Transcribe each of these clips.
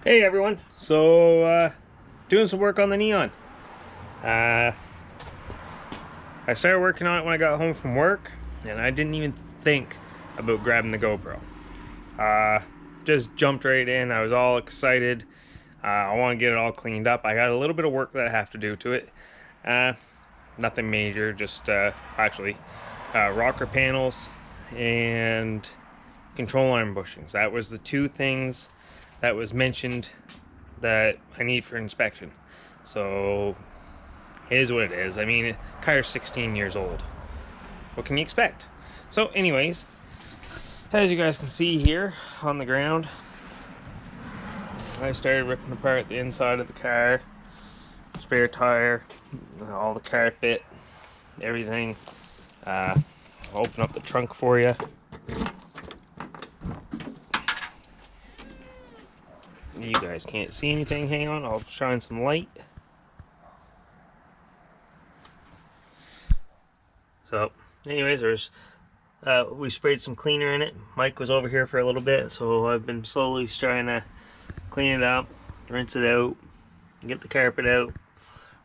Hey everyone, so doing some work on the Neon. I started working on it when I got home from work, and I didn't even think about grabbing the GoPro. Just jumped right in. I was all excited. I want to get it all cleaned up. I got a little bit of work that I have to do to it. Nothing major, just rocker panels and control arm bushings. That was the two things that was mentioned that I need for inspection. So it is what it is. I mean, car's 16 years old. What can you expect? So anyways, as you guys can see here on the ground, I started ripping apart the inside of the car, spare tire, all the carpet, everything. I'll open up the trunk for you. You guys can't see anything. Hang on, I'll shine some light. So anyways, we sprayed some cleaner in it. Mike was over here for a little bit, so I've been slowly trying to clean it up, rinse it out, get the carpet out.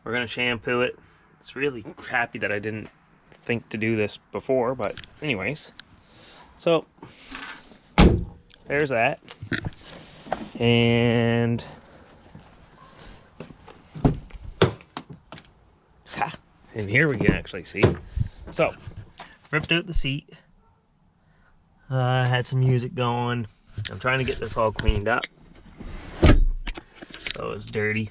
We're gonna shampoo it. It's really crappy that I didn't think to do this before, but anyways. So there's that. And in here we can actually see. So ripped out the seat. Had some music going. I'm trying to get this all cleaned up. So it's dirty.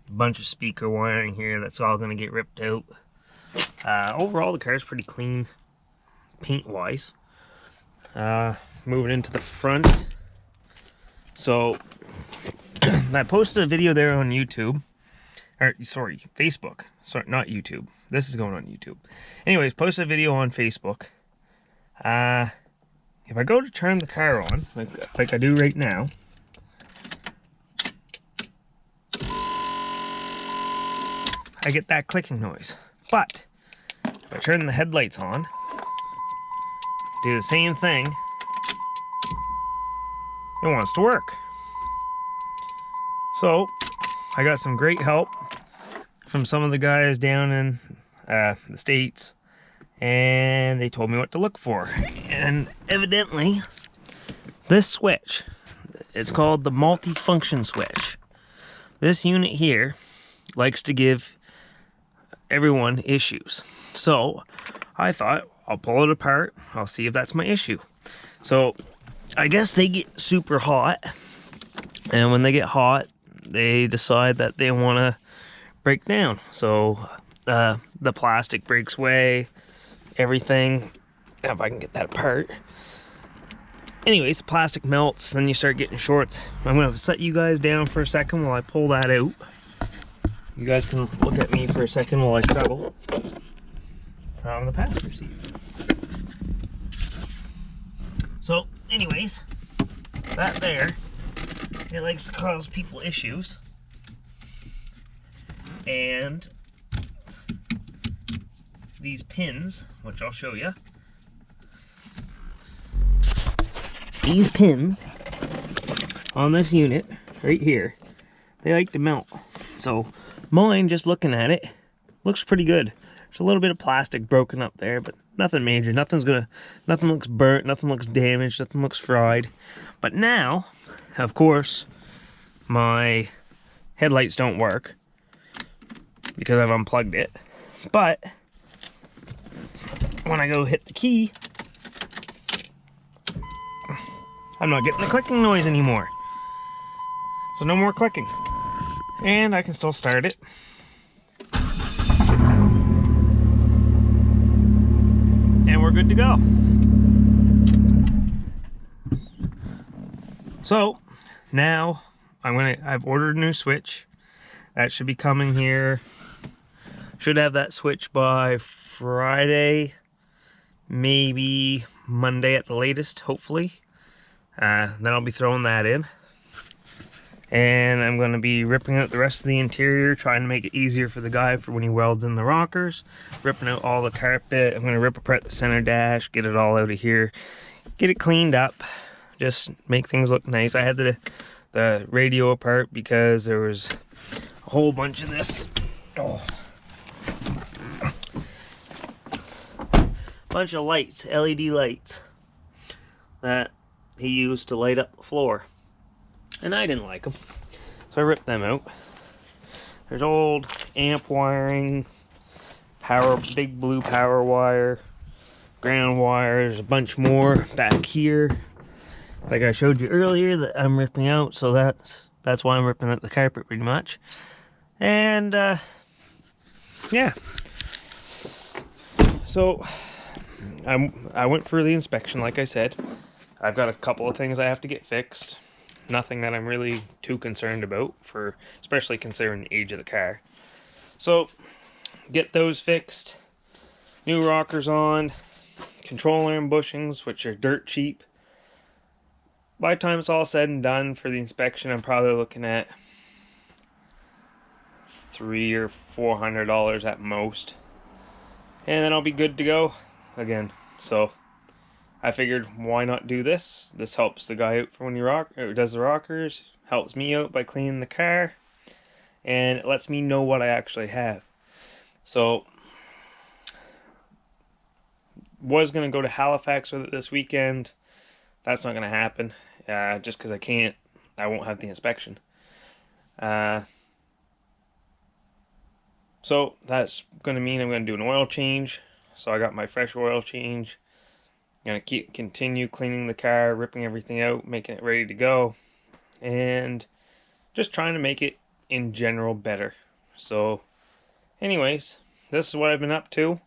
A bunch of speaker wiring here. That's all going to get ripped out. Overall, the car's pretty clean, paint-wise. Moving into the front. So I posted a video there on YouTube, or sorry, Facebook. Sorry, not YouTube. This is going on YouTube. Anyways, posted a video on Facebook. If I go to turn the car on, like I do right now, I get that clicking noise. But if I turn the headlights on, do the same thing, it wants to work. So I got some great help from some of the guys down in the States, and they told me what to look for. And evidently this switch, it's called the multi-function switch. This unit here likes to give everyone issues. So I thought, I'll pull it apart, I'll see if that's my issue. So I guess they get super hot, and when they get hot, they decide that they want to break down. So the plastic breaks away, everything. If I can get that apart. Anyways, the plastic melts, then you start getting shorts. I'm going to set you guys down for a second while I pull that out. You guys can look at me for a second while I struggle from the passenger seat. So anyways, that there, it likes to cause people issues. And these pins, which I'll show you. These pins on this unit right here, they like to melt. So mine, just looking at it, looks pretty good. There's a little bit of plastic broken up there, but nothing major. Nothing looks burnt, nothing looks damaged, nothing looks fried. But now, of course, my headlights don't work because I've unplugged it. But when I go hit the key, I'm not getting the clicking noise anymore. So no more clicking. And I can still start it. And we're good to go. So now I've ordered a new switch. That should be coming here. Should have that switch by Friday, maybe Monday at the latest, hopefully. Then I'll be throwing that in. And I'm going to be ripping out the rest of the interior, trying to make it easier for the guy for when he welds in the rockers. Ripping out all the carpet. I'm going to rip apart the center dash, get it all out of here, get it cleaned up. just make things look nice. I had the radio apart because there was a whole bunch of this. Oh. Bunch of lights, LED lights, that he used to light up the floor. And I didn't like them, so I ripped them out. There's old amp wiring, big blue power wire, ground wire. There's a bunch more back here, like I showed you earlier, that I'm ripping out. So that's why I'm ripping out the carpet pretty much. And yeah, so I went for the inspection, like I said. I've got a couple of things I have to get fixed. Nothing that I'm really too concerned about, especially considering the age of the car. So, get those fixed. New rockers on. Control arm bushings, which are dirt cheap. By the time it's all said and done for the inspection, I'm probably looking at $300 or $400 at most. And then I'll be good to go again. So I figured, why not do this? This helps the guy out for when he does the rockers, helps me out by cleaning the car, and it lets me know what I actually have. So was gonna go to Halifax with it this weekend. That's not gonna happen, just because I won't have the inspection. So that's gonna mean I'm gonna do an oil change. So I got my fresh oil change. I'm gonna continue cleaning the car, ripping everything out, making it ready to go, and just trying to make it in general better. So anyways, this is what I've been up to.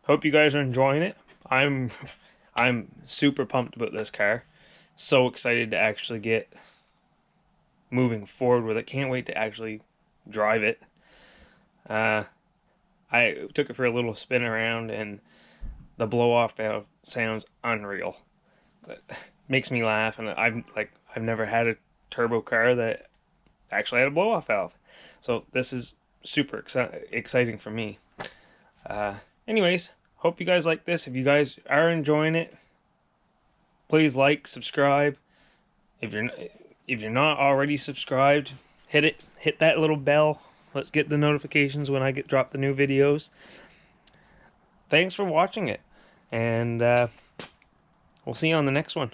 Hope you guys are enjoying it. I'm super pumped about this car. So excited to actually get moving forward with it. Can't wait to actually drive it. I took it for a little spin around, and the blow-off valve sounds unreal. It makes me laugh, and I've never had a turbo car that actually had a blow-off valve. So this is super exciting for me. Anyways, hope you guys like this. If you guys are enjoying it, please like, subscribe. If you're not already subscribed, hit that little bell. Let's get the notifications when I drop the new videos. Thanks for watching it, and we'll see you on the next one.